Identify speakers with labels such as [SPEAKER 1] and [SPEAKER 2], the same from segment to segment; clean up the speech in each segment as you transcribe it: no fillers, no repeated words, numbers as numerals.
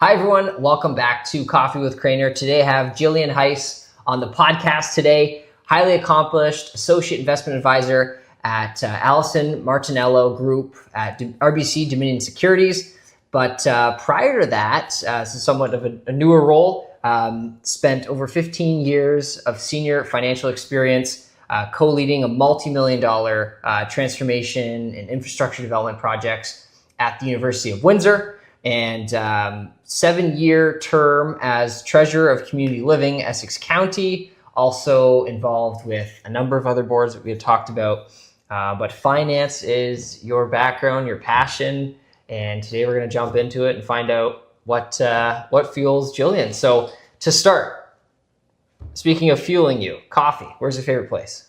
[SPEAKER 1] Hi, everyone. Welcome back to Coffee with Craner. Today I have Gillian Heisz on the podcast today, highly accomplished associate investment advisor at Allison Martinello Group at RBC Dominion Securities. But prior to that, this is somewhat of a newer role, spent over 15 years of senior financial experience co-leading a multi-million-dollar transformation and infrastructure development projects at the University of Windsor, and 7-year term as treasurer of community living, Essex County, also involved with a number of other boards that we had talked about. But finance is your background, your passion, and today we're going to jump into it and find out what fuels Gillian. So to start, speaking of fueling you, coffee, where's your favorite place?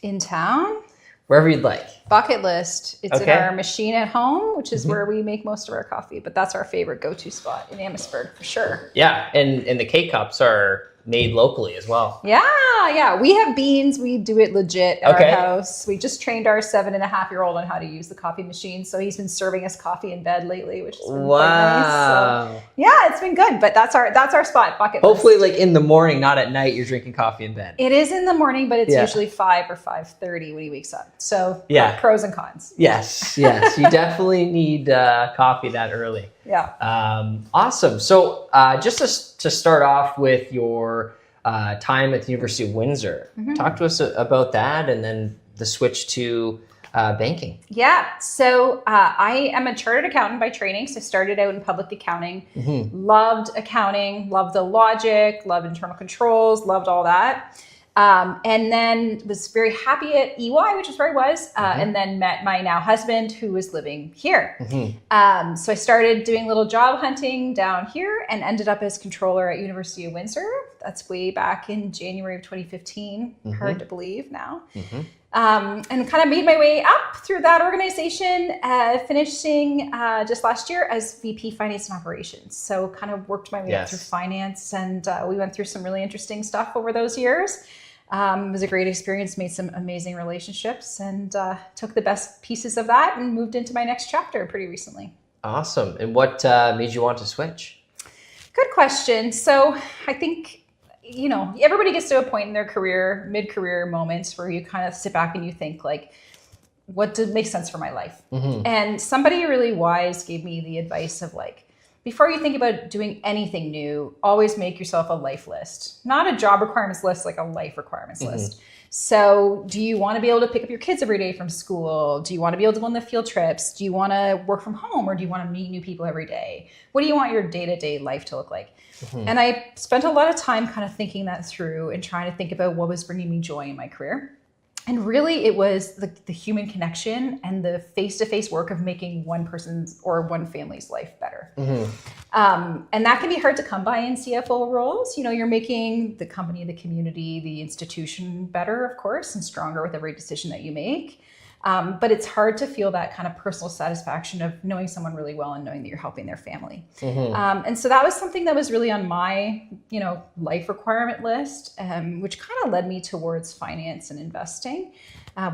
[SPEAKER 2] In town?
[SPEAKER 1] Wherever you'd like.
[SPEAKER 2] Bucket list. It's
[SPEAKER 1] Okay.
[SPEAKER 2] in our machine at home, which is where we make most of our coffee. But that's our favorite go-to spot in Amherstburg for sure.
[SPEAKER 1] Yeah, and the K-Cups are made locally as well.
[SPEAKER 2] Yeah. We have beans. We do it legit at
[SPEAKER 1] Okay.
[SPEAKER 2] our house. We just trained our 7.5-year-old on how to use the coffee machine. So he's been serving us coffee in bed lately, which has been quite nice. So, yeah, it's been good. But that's our spot, bucket
[SPEAKER 1] Hopefully,
[SPEAKER 2] list.
[SPEAKER 1] like in the morning, not at night, you're drinking coffee in bed.
[SPEAKER 2] It is in the morning, but it's
[SPEAKER 1] Yeah.
[SPEAKER 2] usually 5 or 5:30 when he wakes up. So
[SPEAKER 1] Yeah.
[SPEAKER 2] pros and cons.
[SPEAKER 1] Yes. You definitely need coffee that early.
[SPEAKER 2] Yeah.
[SPEAKER 1] Awesome. So just to start off with your time at the University of Windsor, talk to us about that and then the switch to banking.
[SPEAKER 2] Yeah. So I am a chartered accountant by training. So I started out in public accounting, loved accounting, loved the logic, loved internal controls, loved all that. And then was very happy at EY, which is where I was, and then met my now husband who was living here. So I started doing little job hunting down here and ended up as controller at University of Windsor. That's way back in January of 2015. Hard to believe now. And kind of made my way up through that organization, finishing just last year as VP Finance and Operations. So kind of worked my way up through finance, and we went through some really interesting stuff over those years. It was a great experience, made some amazing relationships, and took the best pieces of that and moved into my next chapter pretty recently.
[SPEAKER 1] Awesome. And what made you want to switch?
[SPEAKER 2] Good question. So I think, everybody gets to a point in their career, mid-career moments where you kind of sit back and you think like, what did make sense for my life? And somebody really wise gave me the advice of like, before you think about doing anything new, always make yourself a life list, not a job requirements list, like a life requirements list. So do you want to be able to pick up your kids every day from school? Do you want to be able to go on the field trips? Do you want to work from home, or do you want to meet new people every day? What do you want your day-to-day life to look like? And I spent a lot of time kind of thinking that through and trying to think about what was bringing me joy in my career. And really, it was the human connection and the face-to-face work of making one person's or one family's life better. And that can be hard to come by in CFO roles. You're making the company, the community, the institution better, of course, and stronger with every decision that you make. But it's hard to feel that kind of personal satisfaction of knowing someone really well and knowing that you're helping their family. And so that was something that was really on my, life requirement list, which kind of led me towards finance and investing,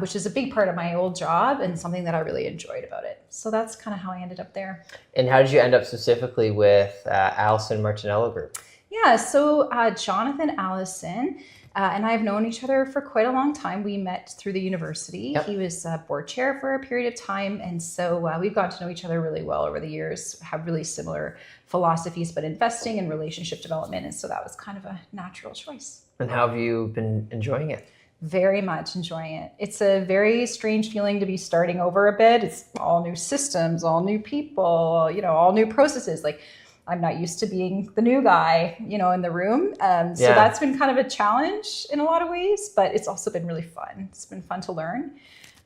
[SPEAKER 2] which is a big part of my old job and something that I really enjoyed about it. So that's kind of how I ended up there.
[SPEAKER 1] And how did you end up specifically with Allison Martinello Group?
[SPEAKER 2] Yeah, so Jonathan Allison and I have known each other for quite a long time. We met through the university. He was board chair for a period of time. And so we've gotten to know each other really well over the years, have really similar philosophies, but investing and relationship development. And so that was kind of a natural choice.
[SPEAKER 1] And how have you been enjoying it?
[SPEAKER 2] Very much enjoying it. It's a very strange feeling to be starting over a bit. It's all new systems, all new people, all new processes. Like, I'm not used to being the new guy, in the room. So that's been kind of a challenge in a lot of ways, but it's also been really fun. It's been fun to learn.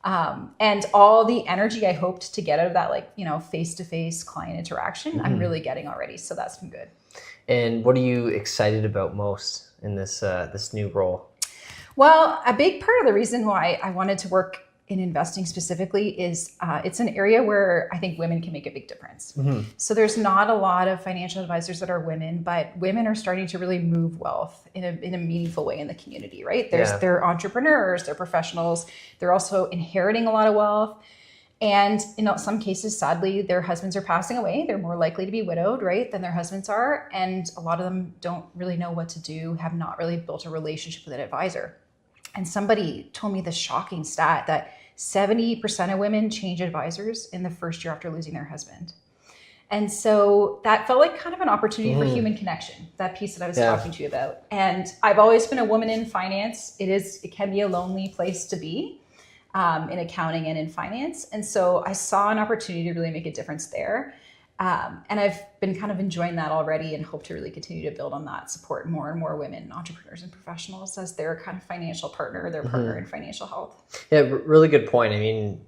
[SPEAKER 2] And all the energy I hoped to get out of that, face-to-face client interaction, I'm really getting already. So that's been good. And
[SPEAKER 1] what are you excited about most in this new role?
[SPEAKER 2] Well, a big part of the reason why I wanted to work in investing specifically is it's an area where I think women can make a big difference. So there's not a lot of financial advisors that are women, but women are starting to really move wealth in a meaningful way in the community, right? They're entrepreneurs, they're professionals, they're also inheriting a lot of wealth. And in some cases, sadly, their husbands are passing away. They're more likely to be widowed, right, than their husbands are. And a lot of them don't really know what to do, have not really built a relationship with an advisor. And somebody told me the shocking stat that 70% of women change advisors in the first year after losing their husband. And so that felt like kind of an opportunity for human connection, that piece that I was talking to you about. And I've always been a woman in finance. It can be a lonely place to be. In accounting and in finance. And so I saw an opportunity to really make a difference there. And I've been kind of enjoying that already and hope to really continue to build on that, support more and more women, entrepreneurs and professionals as their kind of financial partner, their partner in financial health.
[SPEAKER 1] Yeah, really good point. I mean,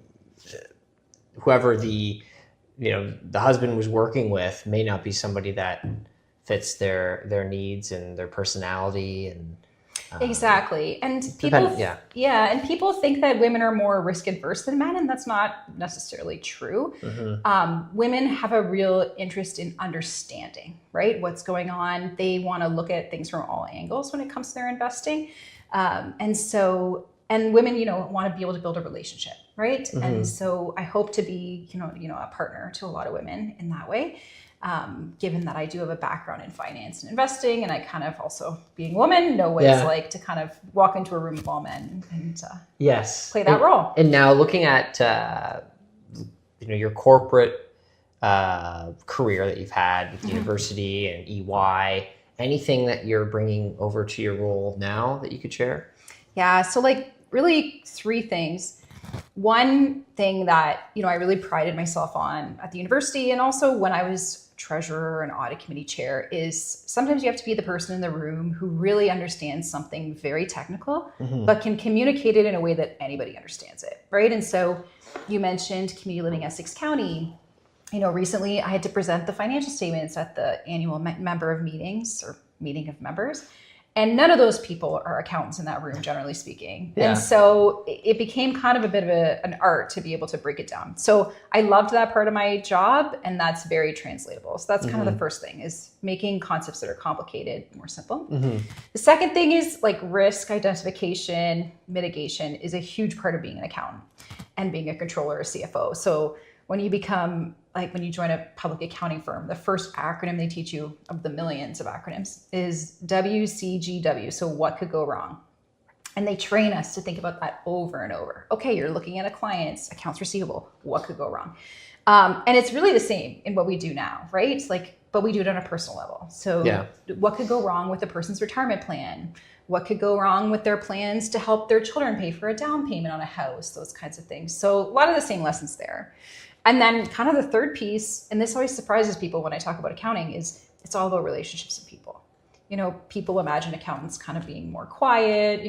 [SPEAKER 1] whoever the husband was working with may not be somebody that fits their needs and their personality and
[SPEAKER 2] exactly. And people, and people think that women are more risk adverse than men, and that's not necessarily true. Women have a real interest in understanding, right? What's going on. They want to look at things from all angles when it comes to their investing. And women, want to be able to build a relationship, right? And so I hope to be, a partner to a lot of women in that way. Given that I do have a background in finance and investing, and I kind of also, being a woman, know what it's like to kind of walk into a room of all men and play that role.
[SPEAKER 1] And now looking at your corporate career that you've had with university and EY, anything that you're bringing over to your role now that you could share?
[SPEAKER 2] Yeah, so really three things. One thing that, I really prided myself on at the university, and also when I was treasurer and audit committee chair, is sometimes you have to be the person in the room who really understands something very technical, but can communicate it in a way that anybody understands it, right? And so you mentioned community living Essex County. Recently I had to present the financial statements at the annual member of meetings or meeting of members. And none of those people are accountants in that room, generally speaking. Yeah. And so it became kind of a bit of an art to be able to break it down. So I loved that part of my job, and that's very translatable. So that's kind of the first thing, is making concepts that are complicated more simple. The second thing is risk identification, mitigation is a huge part of being an accountant and being a controller or CFO. So when you join a public accounting firm, the first acronym they teach you of the millions of acronyms is WCGW. So what could go wrong? And they train us to think about that over and over. Okay, you're looking at a client's accounts receivable. What could go wrong? And it's really the same in what we do now, right? But we do it on a personal level. So what could go wrong with a person's retirement plan? What could go wrong with their plans to help their children pay for a down payment on a house? Those kinds of things. So a lot of the same lessons there. And then kind of the third piece, and this always surprises people when I talk about accounting, is it's all about relationships and people. People imagine accountants kind of being more quiet,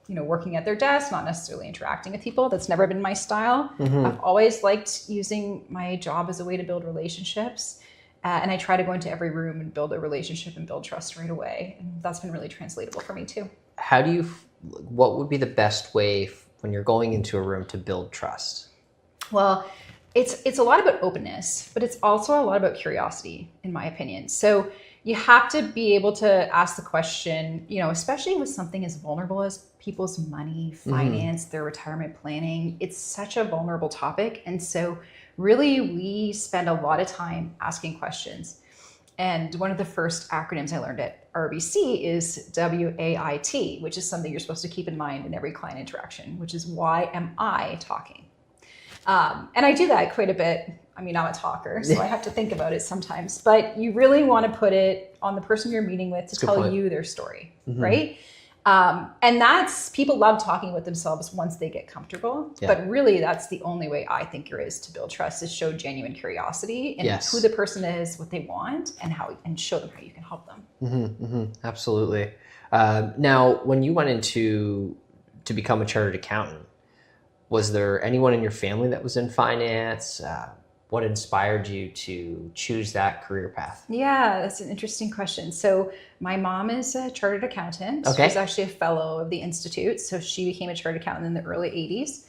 [SPEAKER 2] working at their desk, not necessarily interacting with people. That's never been my style. I've always liked using my job as a way to build relationships. And I try to go into every room and build a relationship and build trust right away. And that's been really translatable for me too.
[SPEAKER 1] What would be the best way when you're going into a room to build trust?
[SPEAKER 2] Well, it's a lot about openness, but it's also a lot about curiosity, in my opinion. So you have to be able to ask the question, especially with something as vulnerable as people's money, finance, their retirement planning. It's such a vulnerable topic. And so really we spend a lot of time asking questions. And one of the first acronyms I learned at RBC is WAIT, which is something you're supposed to keep in mind in every client interaction, which is, why am I talking? And I do that quite a bit. I'm a talker, so I have to think about it sometimes. But you really want to put it on the person you're meeting with to tell you their story, right? And people love talking with themselves once they get comfortable. Yeah. But really, that's the only way I think there is to build trust, is show genuine curiosity in who the person is, what they want, and show them how you can help them.
[SPEAKER 1] Absolutely. Now, when you went to become a chartered accountant, was there anyone in your family that was in finance? What inspired you to choose that career path?
[SPEAKER 2] Yeah, that's an interesting question. So my mom is a chartered accountant.
[SPEAKER 1] Okay.
[SPEAKER 2] She's actually a fellow of the Institute. So she became a chartered accountant in the early 80s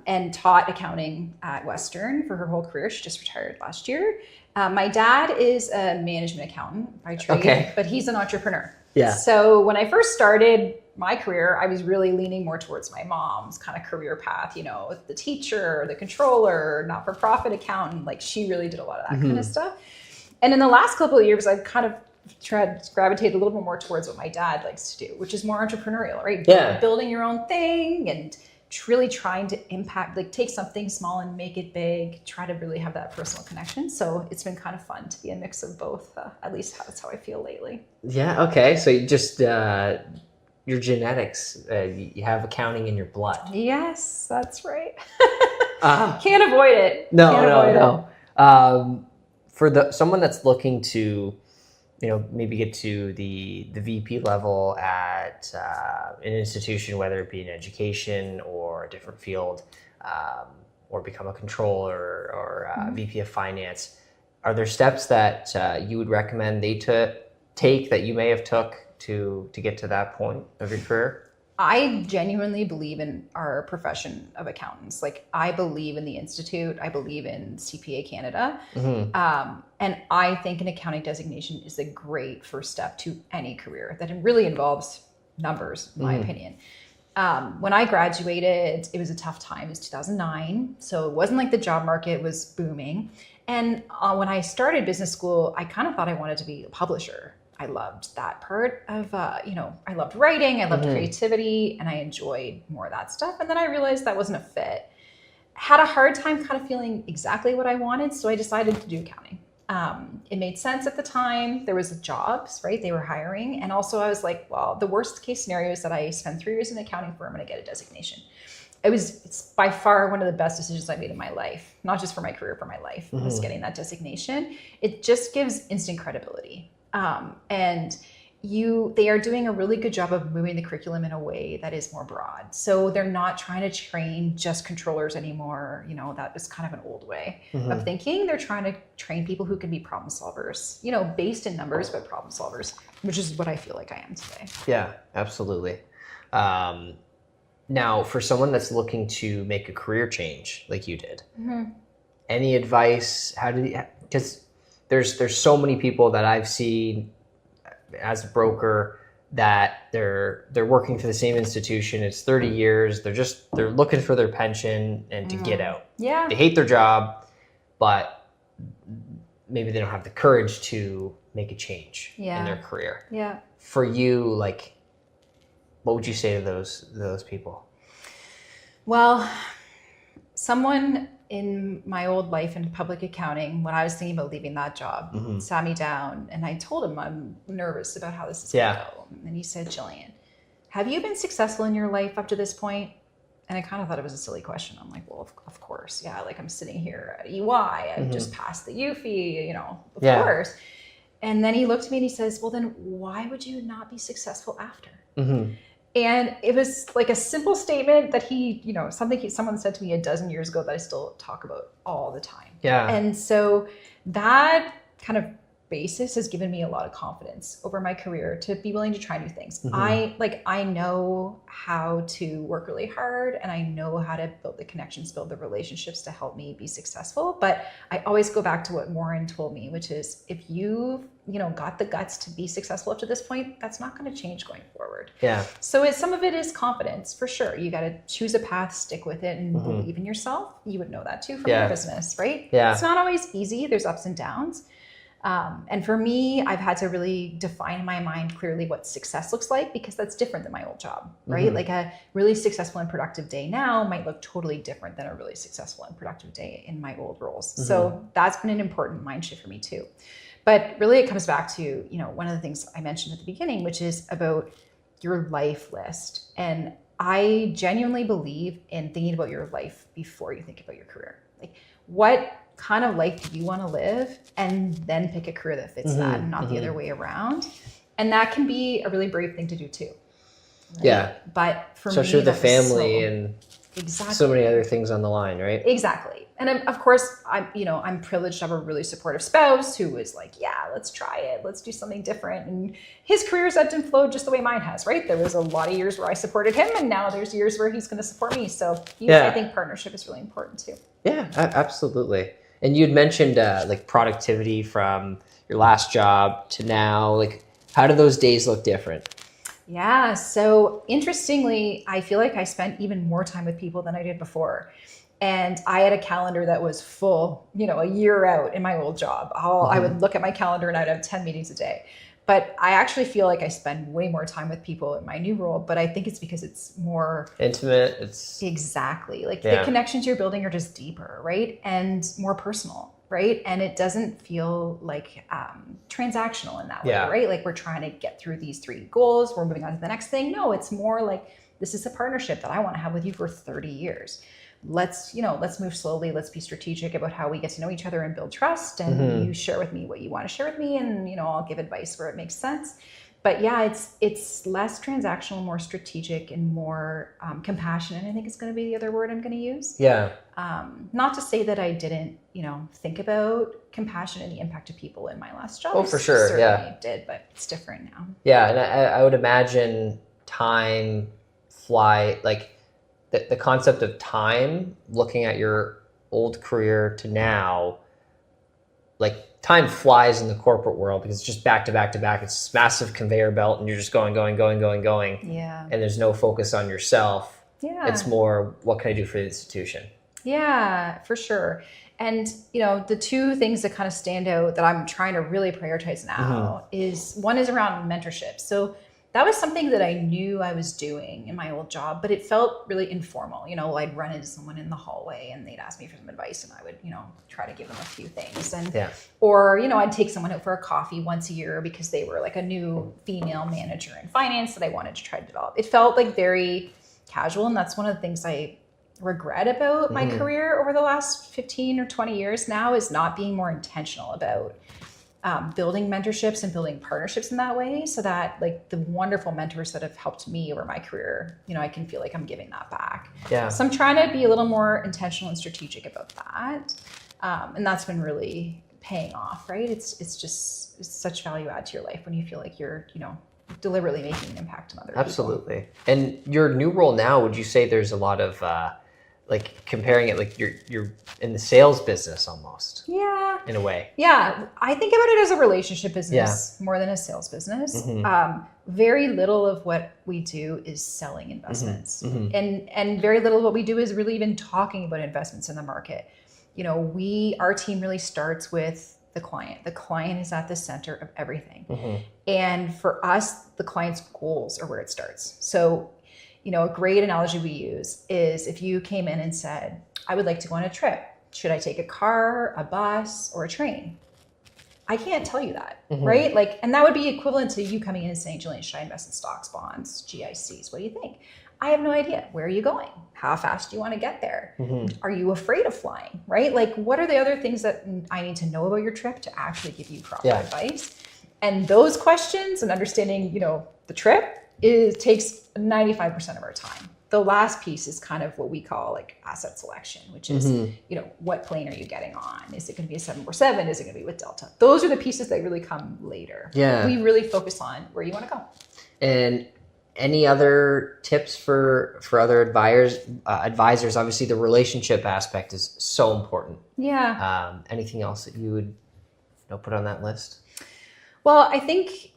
[SPEAKER 2] and taught accounting at Western for her whole career. She just retired last year. My dad is a management accountant by trade, but he's an entrepreneur.
[SPEAKER 1] Yeah.
[SPEAKER 2] So when I first started my career, I was really leaning more towards my mom's kind of career path, the teacher, the controller, not-for-profit accountant. Like she really did a lot of that kind of stuff. And in the last couple of years, I've kind of tried to gravitate a little bit more towards what my dad likes to do, which is more entrepreneurial, right?
[SPEAKER 1] Yeah.
[SPEAKER 2] Building your own thing and really trying to impact, like take something small and make it big, try to really have that personal connection. So it's been kind of fun to be a mix of both. At least that's how I feel lately.
[SPEAKER 1] Yeah. Okay. So you just, your genetics, you have accounting in your blood.
[SPEAKER 2] Yes, that's right. Can't avoid it.
[SPEAKER 1] No. For someone that's looking to, maybe get to the VP level at an institution, whether it be in education or a different field, or become a controller or VP of finance, are there steps that you would recommend they take that you may have took to get to that point of your career?
[SPEAKER 2] I genuinely believe in our profession of accountants. Like I believe in the Institute. I believe in CPA Canada. And I think an accounting designation is a great first step to any career that really involves numbers, in my opinion. When I graduated, it was a tough time. It was 2009. So it wasn't like the job market was booming. And when I started business school, I kind of thought I wanted to be a publisher. I loved that part of, I loved writing, I loved creativity, and I enjoyed more of that stuff. And then I realized that wasn't a fit. Had a hard time kind of feeling exactly what I wanted, so I decided to do accounting. It made sense at the time. There was jobs, right? They were hiring. And also I was like, well, the worst case scenario is that I spend 3 years in an accounting firm and I get a designation. It's by far one of the best decisions I made in my life, not just for my career, for my life, was getting that designation. It just gives instant credibility. And they are doing a really good job of moving the curriculum in a way that is more broad. So they're not trying to train just controllers anymore. That was kind of an old way of thinking. They're trying to train people who can be problem solvers, based in numbers, but problem solvers, which is what I feel like I am today.
[SPEAKER 1] Yeah, absolutely. Now, for someone that's looking to make a career change like you did, any advice? Because there's so many people that I've seen as a broker that they're working for the same institution. It's 30 years. They're looking for their pension and to get out.
[SPEAKER 2] Yeah.
[SPEAKER 1] They hate their job, but maybe they don't have the courage to make a change in their career.
[SPEAKER 2] Yeah.
[SPEAKER 1] For you, like, what would you say to those people?
[SPEAKER 2] Well, someone in my old life in public accounting, when I was thinking about leaving that job, sat me down and I told him I'm nervous about how this is going to go. And he said, Gillian, have you been successful in your life up to this point? And I kind of thought it was a silly question. I'm like, well, of course. Yeah, like I'm sitting here at EY. I've just passed the UFI, of course. And then he looked at me and he says, well, then why would you not be successful after? And it was like a simple statement that someone said to me a dozen years ago that I still talk about all the time.
[SPEAKER 1] Yeah.
[SPEAKER 2] And so that kind of basis has given me a lot of confidence over my career to be willing to try new things. I know how to work really hard and I know how to build the connections, build the relationships to help me be successful. But I always go back to what Warren told me, which is if you've got the guts to be successful up to this point, that's not going to change going forward.
[SPEAKER 1] Yeah.
[SPEAKER 2] So some of it is confidence for sure. You got to choose a path, stick with it, and believe in yourself. You would know that too from your business, right? Yeah. It's not always easy. There's ups and downs. And for me, I've had to really define in my mind clearly what success looks like, because that's different than my old job, right? Like a really successful and productive day now might look totally different than a really successful and productive day in my old roles. So that's been an important mind shift for me too. But really it comes back to, one of the things I mentioned at the beginning, which is about your life list. And I genuinely believe in thinking about your life before you think about your career. Like, what kind of life do you want to live, and then pick a career that fits that and not the other way around. And that can be a really brave thing to do too. Right? Yeah. But for me,
[SPEAKER 1] especially with the family and so many other things on the line, right?
[SPEAKER 2] Exactly. And of course, I'm privileged to have a really supportive spouse who was like, yeah, let's try it. Let's do something different. And his career's ebbed and flowed just the way mine has, right? There was a lot of years where I supported him, and now there's years where he's going to support me. So I think partnership is really important too.
[SPEAKER 1] Yeah, absolutely. And you'd mentioned like productivity from your last job to now. Like, How do those days look different?
[SPEAKER 2] Yeah. So interestingly, I feel like I spent even more time with people than I did before. And I had a calendar that was full, a year out in my old job. I would look at my calendar and I'd have 10 meetings a day. But I actually feel like I spend way more time with people in my new role. But I think it's because it's more
[SPEAKER 1] intimate.
[SPEAKER 2] Exactly. Like the connections you're building are just deeper, right? And more personal, right? And it doesn't feel like transactional in that way, right? Like we're trying to get through these 3 goals. We're moving on to the next thing. No, it's more like this is a partnership that I want to have with you for 30 years. Let's move slowly. Let's be strategic about how we get to know each other and build trust. And you share with me what you want to share with me. And, I'll give advice where it makes sense. But yeah, it's less transactional, more strategic, and more compassionate. I think is going to be the other word I'm going to use.
[SPEAKER 1] Yeah.
[SPEAKER 2] Not to say that I didn't, think about compassion and the impact of people in my last job.
[SPEAKER 1] Oh, for sure.
[SPEAKER 2] Certainly did, but it's different now.
[SPEAKER 1] Yeah, and I would imagine time fly like. The concept of time, looking at your old career to now, like time flies in the corporate world because it's just back to back to back. It's this massive conveyor belt and you're just going.
[SPEAKER 2] Yeah.
[SPEAKER 1] And there's no focus on yourself.
[SPEAKER 2] Yeah.
[SPEAKER 1] It's more, what can I do for the institution?
[SPEAKER 2] Yeah, for sure. And, the 2 things that kind of stand out that I'm trying to really prioritize now is one is around mentorship. So that was something that I knew I was doing in my old job, but it felt really informal. I'd run into someone in the hallway and they'd ask me for some advice and I would, try to give them a few things. And, or, I'd take someone out for a coffee once a year because they were like a new female manager in finance that I wanted to try to develop. It felt like very casual. And that's one of the things I regret about my career over the last 15 or 20 years now is not being more intentional about building mentorships and building partnerships in that way so that like the wonderful mentors that have helped me over my career, I can feel like I'm giving that back.
[SPEAKER 1] Yeah.
[SPEAKER 2] So I'm trying to be a little more intentional and strategic about that. And that's been really paying off, right? It's such value add to your life when you feel like you're, deliberately making an impact on other people.
[SPEAKER 1] Absolutely. And your new role now, would you say there's a lot of, like comparing it, like you're in the sales business almost.
[SPEAKER 2] Yeah.
[SPEAKER 1] In a way.
[SPEAKER 2] Yeah. I think about it as a relationship business more than a sales business. Very little of what we do is selling investments. And very little of what we do is really even talking about investments in the market. Our team really starts with the client. The client is at the center of everything. And for us, the client's goals are where it starts. So a great analogy we use is if you came in and said, I would like to go on a trip. Should I take a car, a bus, or a train? I can't tell you that, right? Like, and that would be equivalent to you coming in and saying, Gillian, should I invest in stocks, bonds, GICs? What do you think? I have no idea. Where are you going? How fast do you want to get there? Are you afraid of flying, right? Like, what are the other things that I need to know about your trip to actually give you proper advice? And those questions and understanding, the trip takes 95% of our time. The last piece is kind of what we call like asset selection, which is, what plane are you getting on? Is it going to be a 747? Is it going to be with Delta? Those are the pieces that really come later.
[SPEAKER 1] Yeah.
[SPEAKER 2] We really focus on where you want to go.
[SPEAKER 1] And any other tips for other advisors? Obviously, the relationship aspect is so important.
[SPEAKER 2] Yeah.
[SPEAKER 1] Anything else that you would put on that list?
[SPEAKER 2] Well, I think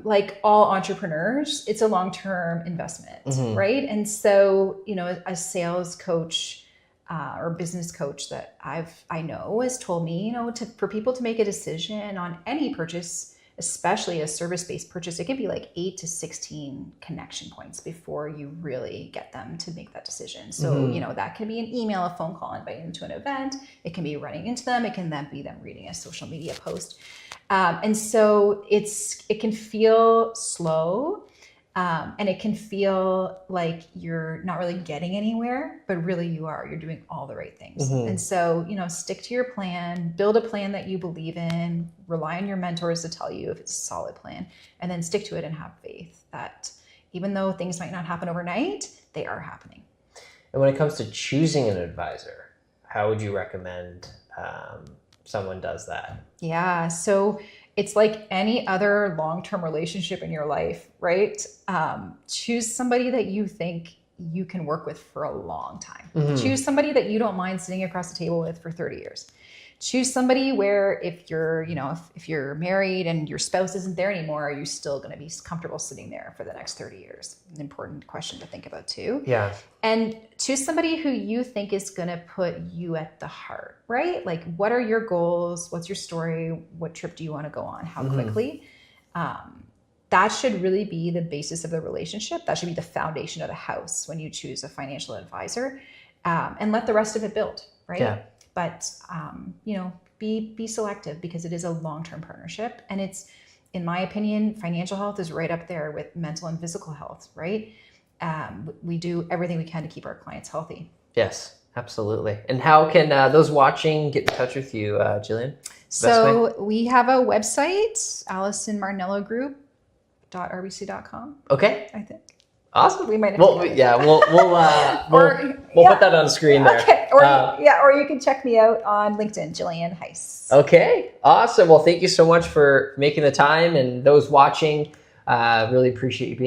[SPEAKER 2] like all entrepreneurs, it's a long-term investment, right? And so, a sales coach or business coach that I know has told me, for people to make a decision on any purchase, especially a service-based purchase, it can be like 8 to 16 connection points before you really get them to make that decision. So, that can be an email, a phone call, inviting them to an event. It can be running into them. It can then be them reading a social media post. And so it can feel slow, and it can feel like you're not really getting anywhere, but really you're doing all the right things. And so, stick to your plan, build a plan that you believe in, rely on your mentors to tell you if it's a solid plan, and then stick to it and have faith that even though things might not happen overnight, they are happening.
[SPEAKER 1] And when it comes to choosing an advisor, how would you recommend someone does that?
[SPEAKER 2] Yeah. So it's like any other long-term relationship in your life, right? Choose somebody that you think you can work with for a long time. Choose somebody that you don't mind sitting across the table with for 30 years. Choose somebody where if you're, if you're married and your spouse isn't there anymore, are you still going to be comfortable sitting there for the next 30 years? An important question to think about too.
[SPEAKER 1] Yeah.
[SPEAKER 2] And choose somebody who you think is going to put you at the heart, right? Like, what are your goals? What's your story? What trip do you want to go on? How quickly? That should really be the basis of the relationship. That should be the foundation of the house when you choose a financial advisor, and let the rest of it build, right?
[SPEAKER 1] Yeah.
[SPEAKER 2] But, be selective, because it is a long-term partnership. And it's, in my opinion, financial health is right up there with mental and physical health, right? We do everything we can to keep our clients healthy.
[SPEAKER 1] Yes, absolutely. And how can those watching get in touch with you, Gillian?
[SPEAKER 2] So we have a website, Allison Martinello Group .rbc.com.
[SPEAKER 1] Okay.
[SPEAKER 2] I think.
[SPEAKER 1] Awesome.
[SPEAKER 2] We might have
[SPEAKER 1] we'll put that on the screen there.
[SPEAKER 2] Okay. Or you can check me out on LinkedIn, Gillian Heisz.
[SPEAKER 1] Okay. Awesome. Well, thank you so much for making the time, and those watching, really appreciate you being